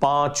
5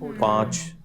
5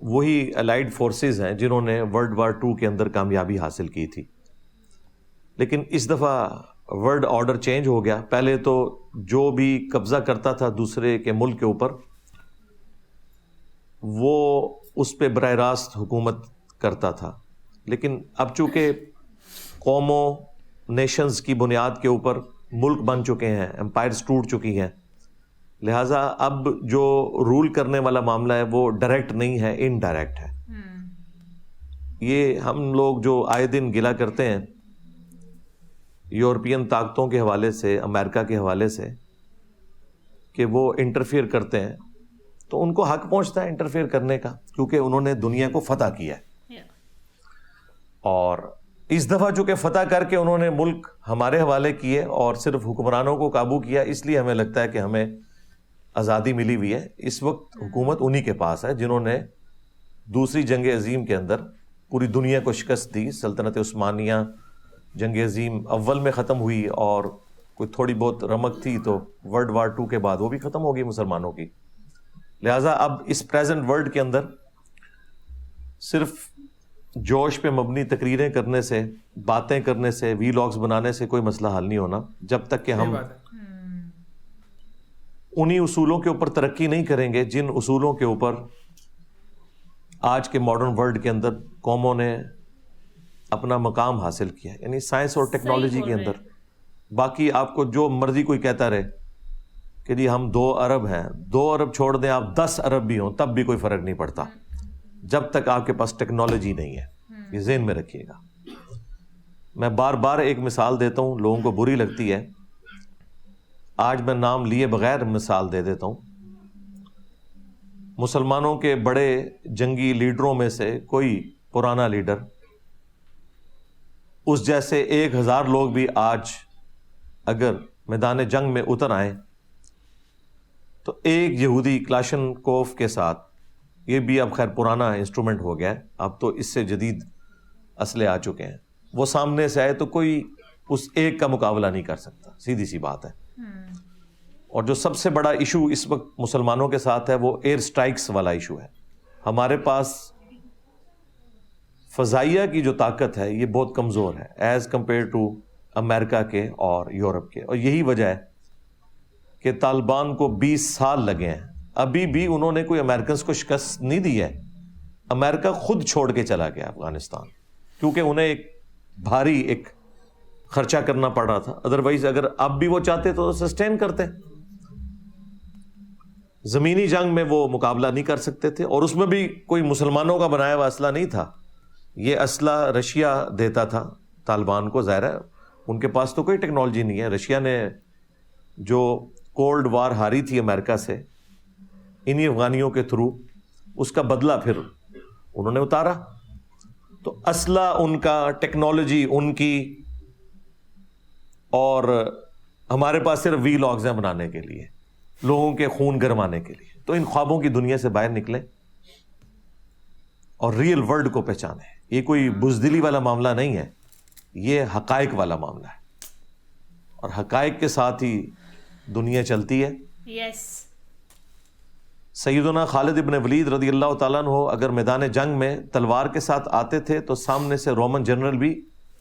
وہی allied forces ہیں جنہوں نے ورلڈ وار 2 کے اندر کامیابی حاصل کی تھی. لیکن اس دفعہ ورلڈ آرڈر چینج ہو گیا. پہلے تو جو بھی قبضہ کرتا تھا دوسرے کے ملک کے اوپر وہ اس پہ براہ راست حکومت کرتا تھا. لیکن اب چونکہ قوموں نیشنز کی بنیاد کے اوپر ملک بن چکے ہیں, امپائرز ٹوٹ چکی ہیں, لہٰذا اب جو رول کرنے والا معاملہ ہے وہ ڈائریکٹ نہیں ہے, انڈائریکٹ ہے. یہ ہم لوگ جو آئے دن گلا کرتے ہیں یورپین طاقتوں کے حوالے سے, امریکہ کے حوالے سے کہ وہ انٹرفیئر کرتے ہیں, تو ان کو حق پہنچتا ہے انٹرفیئر کرنے کا, کیونکہ انہوں نے دنیا کو فتح کیا ہے. اور اس دفعہ چونکہ فتح کر کے انہوں نے ملک ہمارے حوالے کیے اور صرف حکمرانوں کو قابو کیا, اس لیے ہمیں لگتا ہے کہ ہمیں آزادی ملی ہوئی ہے. اس وقت حکومت انہی کے پاس ہے جنہوں نے دوسری جنگ عظیم کے اندر پوری دنیا کو شکست دی. سلطنت عثمانیہ جنگ عظیم اول میں ختم ہوئی اور کوئی تھوڑی بہت رمق تھی تو ورلڈ وار 2 کے بعد وہ بھی ختم ہوگی مسلمانوں کی. لہٰذا اب اس پریزنٹ ورلڈ کے اندر صرف جوش پہ مبنی تقریریں کرنے سے, باتیں کرنے سے, وی لاگز بنانے سے کوئی مسئلہ حل نہیں ہونا جب تک کہ ہم انہی اصولوں کے اوپر ترقی نہیں کریں گے جن اصولوں کے اوپر آج کے ماڈرن ورلڈ کے اندر قوموں نے اپنا مقام حاصل کیا ہے, یعنی سائنس اور ٹیکنالوجی کے اندر. باقی آپ کو جو مرضی کوئی کہتا رہے کہ جی ہم 2 ارب ہیں, 2 ارب چھوڑ دیں آپ 10 ارب بھی ہوں تب بھی کوئی فرق نہیں پڑتا جب تک آپ کے پاس ٹیکنالوجی نہیں ہے. یہ ذہن میں رکھیے گا. میں بار بار ایک مثال دیتا ہوں, لوگوں کو بری لگتی ہے, آج میں نام لیے بغیر مثال دے دیتا ہوں. مسلمانوں کے بڑے جنگی لیڈروں میں سے کوئی پرانا لیڈر, اس جیسے 1000 لوگ بھی آج اگر میدان جنگ میں اتر آئیں تو ایک یہودی کلاشن کوف کے ساتھ, یہ بھی اب خیر پرانا انسٹرومنٹ ہو گیا ہے, اب تو اس سے جدید اسلحے آ چکے ہیں, وہ سامنے سے آئے تو کوئی اس ایک کا مقابلہ نہیں کر سکتا, سیدھی سی بات ہے. اور جو سب سے بڑا ایشو اس وقت مسلمانوں کے ساتھ ہے وہ ایئر سٹرائکس والا ایشو ہے. ہمارے پاس فضائیہ کی جو طاقت ہے یہ بہت کمزور ہے ایز کمپیئر ٹو امریکہ کے اور یورپ کے, اور یہی وجہ ہے کہ طالبان کو 20 سال لگے ہیں, ابھی بھی انہوں نے کوئی امریکنز کو شکست نہیں دی ہے. امریکہ خود چھوڑ کے چلا گیا افغانستان, کیونکہ انہیں ایک بھاری ایک خرچہ کرنا پڑ رہا تھا. ادروائز اگر اب بھی وہ چاہتے تو سسٹین کرتے. زمینی جنگ میں وہ مقابلہ نہیں کر سکتے تھے, اور اس میں بھی کوئی مسلمانوں کا بنایا ہوا اسلحہ نہیں تھا, یہ اسلحہ رشیا دیتا تھا طالبان کو. ظاہر ہے ان کے پاس تو کوئی ٹیکنالوجی نہیں ہے. رشیا نے جو کولڈ وار ہاری تھی امریکہ سے انہی افغانیوں کے تھرو, اس کا بدلہ پھر انہوں نے اتارا. تو اسلحہ ان کا, ٹیکنالوجی ان کی, اور ہمارے پاس صرف وی لاگز ہیں بنانے کے لیے, لوگوں کے خون گرمانے کے لیے. تو ان خوابوں کی دنیا سے باہر نکلیں اور ریئل ورلڈ کو پہچانیں. یہ کوئی بزدلی والا معاملہ نہیں ہے, یہ حقائق والا معاملہ ہے, اور حقائق کے ساتھ ہی دنیا چلتی ہے. یس. سیدنا خالد ابن ولید رضی اللہ تعالیٰ عنہ اگر میدان جنگ میں تلوار کے ساتھ آتے تھے تو سامنے سے رومن جنرل بھی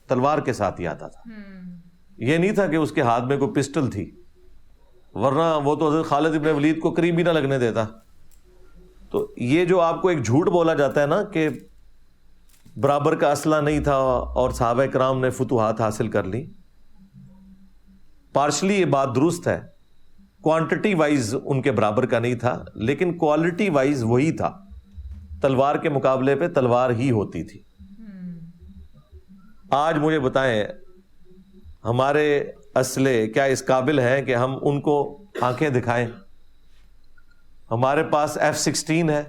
تلوار کے ساتھ ہی آتا تھا. یہ نہیں تھا کہ اس کے ہاتھ میں کوئی پسٹل تھی, ورنہ وہ تو حضرت خالد ابن ولید کو قریب بھی نہ لگنے دیتا. تو یہ جو آپ کو ایک جھوٹ بولا جاتا ہے نا کہ برابر کا اسلحہ نہیں تھا اور صحابہ کرام نے فتوحات حاصل کر لی, پارشلی یہ بات درست ہے. کوانٹٹی وائز ان کے برابر کا نہیں تھا, لیکن کوالٹی وائز وہی تھا. تلوار کے مقابلے پہ تلوار ہی ہوتی تھی. آج مجھے بتائیں ہمارے اسلحے کیا اس قابل ہیں کہ ہم ان کو آنکھیں دکھائیں؟ ہمارے پاس F-16 ہے,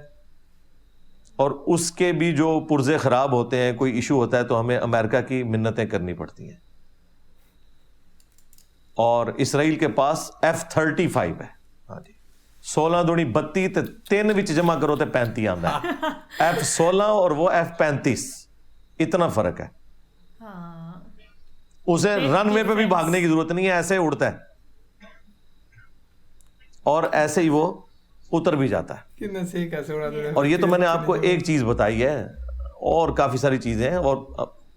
اور اس کے بھی جو پرزے خراب ہوتے ہیں, کوئی ایشو ہوتا ہے تو ہمیں امریکہ کی منتیں کرنی پڑتی ہیں. اور اسرائیل کے پاس F-35 ہے. ہاں جی, 16 دونی 32 تے 3 وچ جمع کرو تے 35 آندا ہے. F-16 اور وہ F-35, اتنا فرق ہے. اسے رن وے پہ بھی بھاگنے کی ضرورت نہیں ہے, ایسے اڑتا ہے اور ایسے ہی وہ اتر بھی جاتا ہے. کتنا صحیح کیسے اڑا دے. اور یہ تو میں نے آپ کو ایک چیز بتائی ہے, اور کافی ساری چیزیں ہیں, اور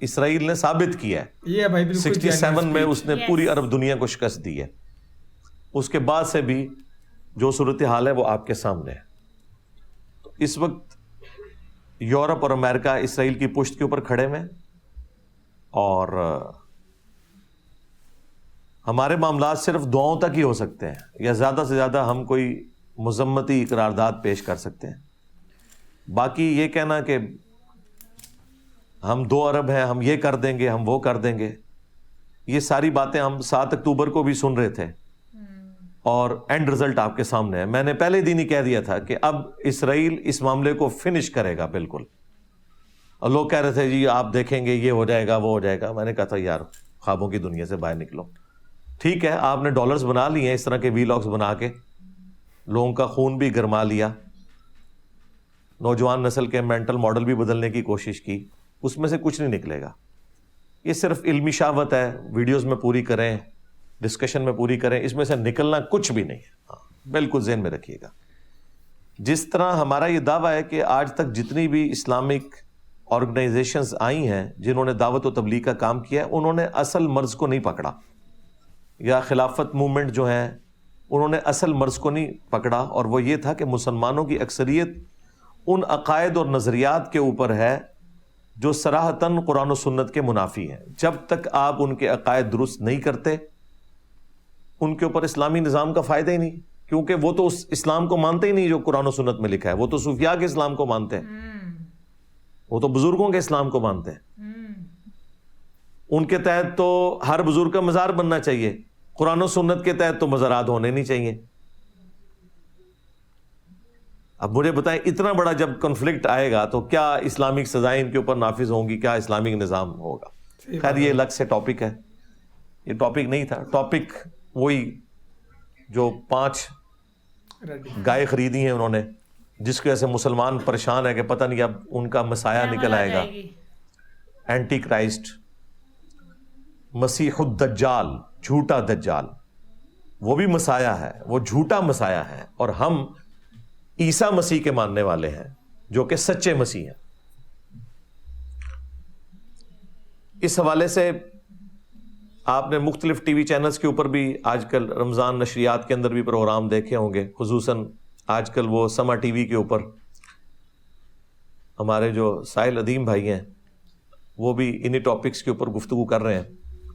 اسرائیل نے ثابت کیا ہے. یہ بھائی 67 میں اس نے پوری عرب دنیا کو شکست دی ہے. اس کے بعد سے بھی جو صورتحال ہے وہ آپ کے سامنے ہے. تو اس وقت یورپ اور امریکہ اسرائیل کی پشت کے اوپر کھڑے ہوئے, اور ہمارے معاملات صرف دعاؤں تک ہی ہو سکتے ہیں, یا زیادہ سے زیادہ ہم کوئی مذمتی قرارداد پیش کر سکتے ہیں. باقی یہ کہنا کہ ہم 2 ارب ہیں, ہم یہ کر دیں گے, ہم وہ کر دیں گے, یہ ساری باتیں ہم 7 اکتوبر کو بھی سن رہے تھے, اور اینڈ رزلٹ آپ کے سامنے ہے. میں نے پہلے دن ہی کہہ دیا تھا کہ اب اسرائیل اس معاملے کو فنش کرے گا بالکل. اور لوگ کہہ رہے تھے جی آپ دیکھیں گے یہ ہو جائے گا, وہ ہو جائے گا. میں نے کہا تھا یار خوابوں کی دنیا سے باہر نکلو. ٹھیک ہے, آپ نے ڈالرز بنا لیے ہیں اس طرح کے ویلاگز بنا کے, لوگوں کا خون بھی گرما لیا, نوجوان نسل کے مینٹل ماڈل بھی بدلنے کی کوشش کی, اس میں سے کچھ نہیں نکلے گا. یہ صرف علمی شہوت ہے, ویڈیوز میں پوری کریں, ڈسکشن میں پوری کریں, اس میں سے نکلنا کچھ بھی نہیں ہے. ہاں بالکل ذہن میں رکھیے گا. جس طرح ہمارا یہ دعویٰ ہے کہ آج تک جتنی بھی اسلامک آرگنائزیشنز آئی ہیں جنہوں نے دعوت و تبلیغ کا کام کیا ہے, انہوں نے اصل مرض کو نہیں پکڑا, یا خلافت موومنٹ جو ہے انہوں نے اصل مرض کو نہیں پکڑا, اور وہ یہ تھا کہ مسلمانوں کی اکثریت ان عقائد اور نظریات کے اوپر ہے جو صراحتاً قرآن و سنت کے منافی ہیں. جب تک آپ ان کے عقائد درست نہیں کرتے, ان کے اوپر اسلامی نظام کا فائدہ ہی نہیں, کیونکہ وہ تو اس اسلام کو مانتے ہی نہیں جو قرآن و سنت میں لکھا ہے. وہ تو صوفیاء کے اسلام کو مانتے ہیں, وہ تو بزرگوں کے اسلام کو مانتے ہیں. ان کے تحت تو ہر بزرگ کا مزار بننا چاہیے, قرآن و سنت کے تحت تو مزارات ہونے نہیں چاہیے. اب مجھے بتائیں اتنا بڑا جب کنفلکٹ آئے گا تو کیا اسلامک سزائیں ان کے اوپر نافذ ہوں گی, کیا اسلامک نظام ہوگا؟ خیر یہ الگ سے ٹاپک ہے, یہ ٹاپک نہیں تھا. ٹاپک وہی جو 5 گائے خریدی ہیں انہوں نے, جس کی وجہ سے مسلمان پریشان ہے کہ پتہ نہیں اب ان کا مسایہ نکل آئے گا. اینٹی کرائسٹ, مسیح الدجال, جھوٹا دجال, وہ بھی مسایہ ہے, وہ جھوٹا مسایہ ہے. اور ہم عیسیٰ مسیح کے ماننے والے ہیں جو کہ سچے مسیح ہیں. اس حوالے سے آپ نے مختلف ٹی وی چینلز کے اوپر بھی آج کل رمضان نشریات کے اندر بھی پروگرام دیکھے ہوں گے, خصوصاً آج کل وہ سما ٹی وی کے اوپر ہمارے جو ساحل ادیم بھائی ہیں وہ بھی انہی ٹاپکس کے اوپر گفتگو کر رہے ہیں.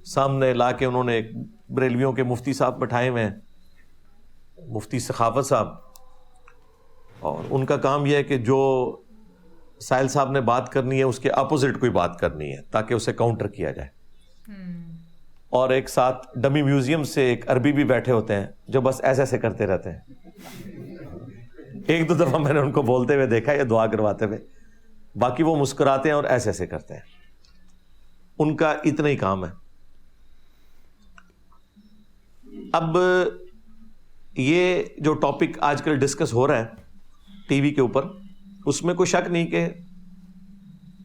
سامنے لا کے انہوں نے ایک بریلویوں کے مفتی صاحب بٹھائے ہوئے ہیں, مفتی سخاوت صاحب, اور ان کا کام یہ ہے کہ جو ساحل صاحب نے بات کرنی ہے اس کے اپوزٹ کوئی بات کرنی ہے تاکہ اسے کاؤنٹر کیا جائے. اور ایک ساتھ ڈمی میوزیم سے ایک عربی بھی بیٹھے ہوتے ہیں جو بس ایسے ایسے کرتے رہتے ہیں. 1-2 دفعہ میں نے ان کو بولتے ہوئے دیکھا یا دعا کرواتے ہوئے, باقی وہ مسکراتے ہیں اور ایسے ایسے کرتے ہیں. ان کا اتنا ہی کام ہے. اب یہ جو ٹاپک آج کل ڈسکس ہو رہا ہے ٹی وی کے اوپر, اس میں کوئی شک نہیں کہ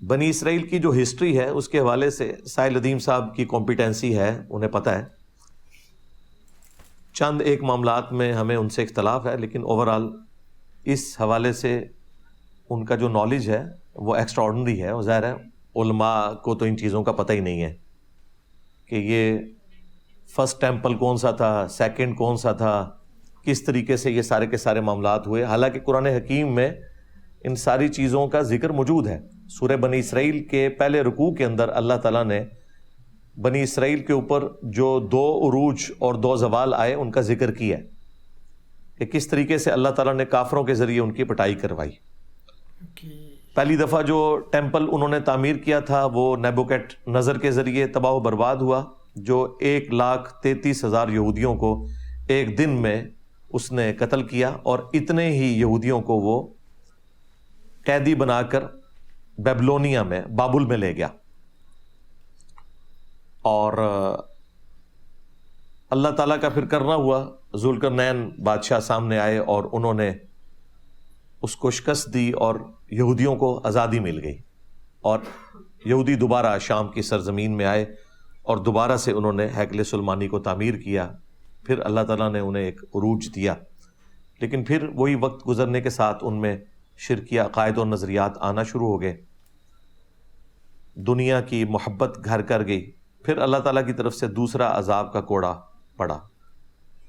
بنی اسرائیل کی جو ہسٹری ہے اس کے حوالے سے ساحل ادیم صاحب کی کمپیٹنسی ہے, انہیں پتہ ہے. چند ایک معاملات میں ہمیں ان سے اختلاف ہے, لیکن اوورآل اس حوالے سے ان کا جو نالج ہے وہ ایکسٹرا آرڈنری ہے. اور ظاہر ہے علماء کو تو ان چیزوں کا پتہ ہی نہیں ہے کہ یہ فرسٹ ٹیمپل کون سا تھا, سیکنڈ کون سا تھا, کس طریقے سے یہ سارے کے سارے معاملات ہوئے. حالانکہ قرآن حکیم میں ان ساری چیزوں کا ذکر موجود ہے. سورہ بنی اسرائیل کے پہلے رکوع کے اندر اللہ تعالیٰ نے بنی اسرائیل کے اوپر جو 2 عروج اور 2 زوال آئے ان کا ذکر کیا ہے کہ کس طریقے سے اللہ تعالیٰ نے کافروں کے ذریعے ان کی پٹائی کروائی. پہلی دفعہ جو ٹیمپل انہوں نے تعمیر کیا تھا وہ نیبوکیڈ نظر کے ذریعے تباہ و برباد ہوا, جو 1,33,000 یہودیوں کو ایک دن میں اس نے قتل کیا, اور اتنے ہی یہودیوں کو وہ قیدی بنا کر بیبلونیا میں, بابل میں لے گیا. اور اللہ تعالیٰ کا پھر کرنا ہوا, ذوالقرنین بادشاہ سامنے آئے اور انہوں نے اس کو شکست دی اور یہودیوں کو آزادی مل گئی, اور یہودی دوبارہ شام کی سرزمین میں آئے اور دوبارہ سے انہوں نے ہیکل سلیمانی کو تعمیر کیا. پھر اللہ تعالیٰ نے انہیں ایک عروج دیا. لیکن پھر وہی وقت گزرنے کے ساتھ ان میں شرکی عقائد اور نظریات آنا شروع ہو گئے، دنیا کی محبت گھر کر گئی، پھر اللہ تعالیٰ کی طرف سے دوسرا عذاب کا کوڑا پڑا۔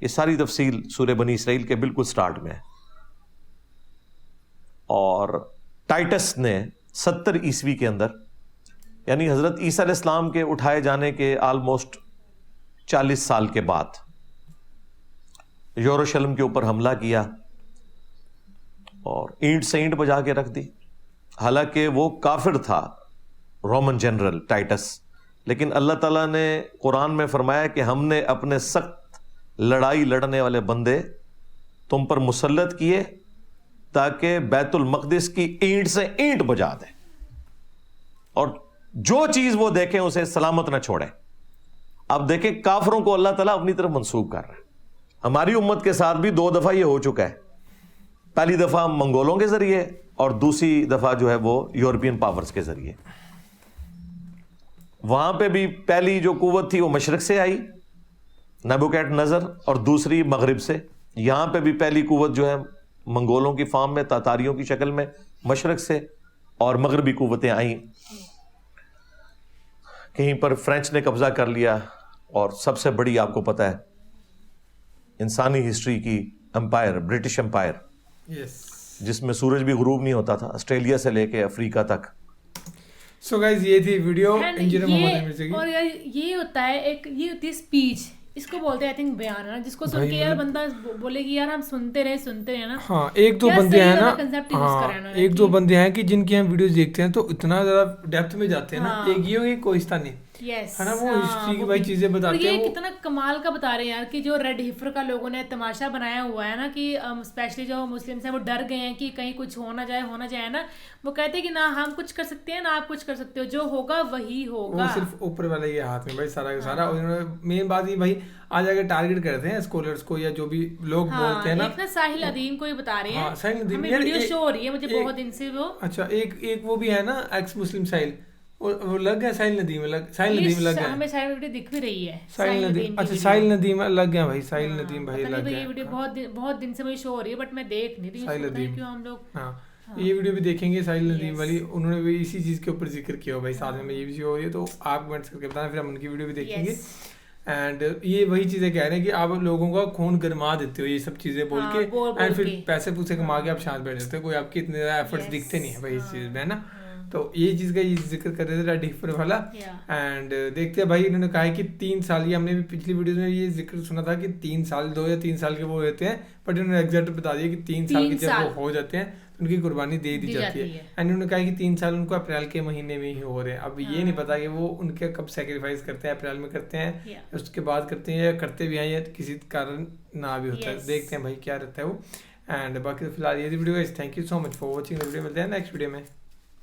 یہ ساری تفصیل سورہ بنی اسرائیل کے بالکل سٹارٹ میں ہے۔ اور ٹائٹس نے 70 عیسوی کے اندر، یعنی حضرت عیسیٰ علیہ السلام کے اٹھائے جانے کے آلموسٹ 40 سال کے بعد یروشلم کے اوپر حملہ کیا اور اینٹ سے اینٹ بجا کے رکھ دی۔ حالانکہ وہ کافر تھا رومن جنرل ٹائٹس، لیکن اللہ تعالیٰ نے قرآن میں فرمایا کہ ہم نے اپنے سخت لڑائی لڑنے والے بندے تم پر مسلط کیے تاکہ بیت المقدس کی اینٹ سے اینٹ بجا دیں، اور جو چیز وہ دیکھیں اسے سلامت نہ چھوڑیں۔ اب دیکھیں کافروں کو اللہ تعالیٰ اپنی طرف منسوب کر رہا ہے۔ ہماری امت کے ساتھ بھی 2 دفعہ یہ ہو چکا ہے، پہلی دفعہ منگولوں کے ذریعے اور دوسری دفعہ جو ہے وہ یورپین پاورز کے ذریعے۔ وہاں پہ بھی پہلی جو قوت تھی وہ مشرق سے آئی، نیبوکیڈ نظر، اور دوسری مغرب سے۔ یہاں پہ بھی پہلی قوت جو ہے منگولوں کی فارم میں، تاتاریوں کی شکل میں مشرق سے، اور مغربی قوتیں آئیں۔ کہیں پر فرینچ نے قبضہ کر لیا، اور سب سے بڑی آپ کو پتہ ہے انسانی ہسٹری کی امپائر، برٹش امپائر، جس میں سورج بھی غروب نہیں ہوتا تھا، آسٹریلیا سے لے کے افریقہ تک۔ سو گائز یہ تھی ویڈیو انجینئر محمد علی مرزا کی۔ اور یہ ہوتا ہے ایک، یہ ہوتی ہے اسپیچ، اس کو بولتے ہیں آئی تھنک بیان، نا، جس کو سن کے یار بندہ بولے کہ یار ہم سنتے رہے نا۔ ہاں ایک دو بندے ہیں نا، ایک دو بندے ہیں کہ جن کی ہم ویڈیوز دیکھتے ہیں تو اتنا زیادہ ڈیپتھ میں جاتے ہیں نا۔ ایک یہ ہوگی کوہستانی ہے نا، وہ ہسٹری کی بھائی چیزیں بتاتے ہیں، کتنا کمال کا بتا رہے ہیں یار، کہ جو ریڈ ہیفر کا لوگوں نے تماشا بنایا ہوا ہے نا، کہ اسپیشلی جو مسلمس ہیں وہ ڈر گئے ہیں کہ کہیں کچھ ہو نہ جائے نا۔ وہ کہتے ہیں کہ نہ ہم کچھ کر سکتے ہیں نہ آپ کچھ کر سکتے ہو، جو ہوگا وہی ہوگا، وہ صرف اوپر والا یہ ہاتھ میں بھائی سارا کا سارا۔ اور انہوں نے مین بات یہ بھائی آج اگر ٹارگیٹ کرتے ہیں اسکالرس کو یا جو بھی لوگ بولتے ہیں نا، اتنا ساحل ندیم کو ہی بتا رہے ہیں، ساحل ندیم ویڈیو شو ہو رہی ہے مجھے بہت دن سے وہ۔ اچھا ایک وہ بھی ہے نا ایکس مسلم ساحل، وہ لگ گیا ساحل ندیم لگ گیا، ہمیں ساحل ویڈیو دکھ بھی رہی ہے ساحل ندیم۔ اچھا ساحل ندیم لگ گیا بھائی، ساحل ندیم بھائی لگ گیا۔ یہ ویڈیو بہت دن سے مجھے شو ہو رہی ہے بٹ میں دیکھ نہیں رہی، ساحل ندیم کیوں ہم لوگ ہاں یہ ویڈیو بھی دیکھیں گے ساحل ندیم والی، انہوں نے بھی اسی چیز کے اوپر ذکر کیا ہو بھائی، ساتھ میں یہ بھی ہو رہی ہے، تو آپ کمنٹس کر کے بتانا، پھر ہم ان کی ویڈیو بھی دیکھیں گے۔ اینڈ یہ وہی چیزیں کہہ رہے ہیں کہ آپ لوگوں کا خون گرما دیتے ہو یہ سب چیزیں بول کے، اینڈ پھر پیسے پوسے کما کے آپ شانت بیٹھ جاتے ہو، کوئی آپ کے اتنے زیادہ ایفرٹس دکھتے نہیں ہیں بھائی اس چیز میں نا۔ تو یہ چیز کا یہ ذکر کر رہے تھے ریڈ ہیفر والا۔ اینڈ دیکھتے ہیں بھائی، انہوں نے کہا ہے کہ 3 سال، یہ ہم نے بھی پچھلی ویڈیوز میں یہ ذکر سنا تھا کہ 3 سال 2 یا 3 سال کے وہ ہوتے ہیں، بٹ انہوں نے ایگزیکٹ بتا دیا کہ 3 سال کے جب وہ ہو جاتے ہیں ان کی قربانی دے دی جاتی ہے۔ اینڈ انہوں نے کہا کہ 3 سال ان کو اپریل کے مہینے میں ہی ہو رہے ہیں۔ اب یہ نہیں پتا کہ وہ ان کے کب سیکریفائس کرتے ہیں، اپریل میں کرتے ہیں اس کے بعد کرتے ہیں، یا کرتے بھی ہیں یا کسی کارن نہ بھی ہوتا ہے، دیکھتے ہیں بھائی کیا رہتا ہے وہ۔ اینڈ باقی فی الحال یہ ویڈیو ہے، thank you so much for watching, video ملتے ہیں نیکسٹ ویڈیو میں۔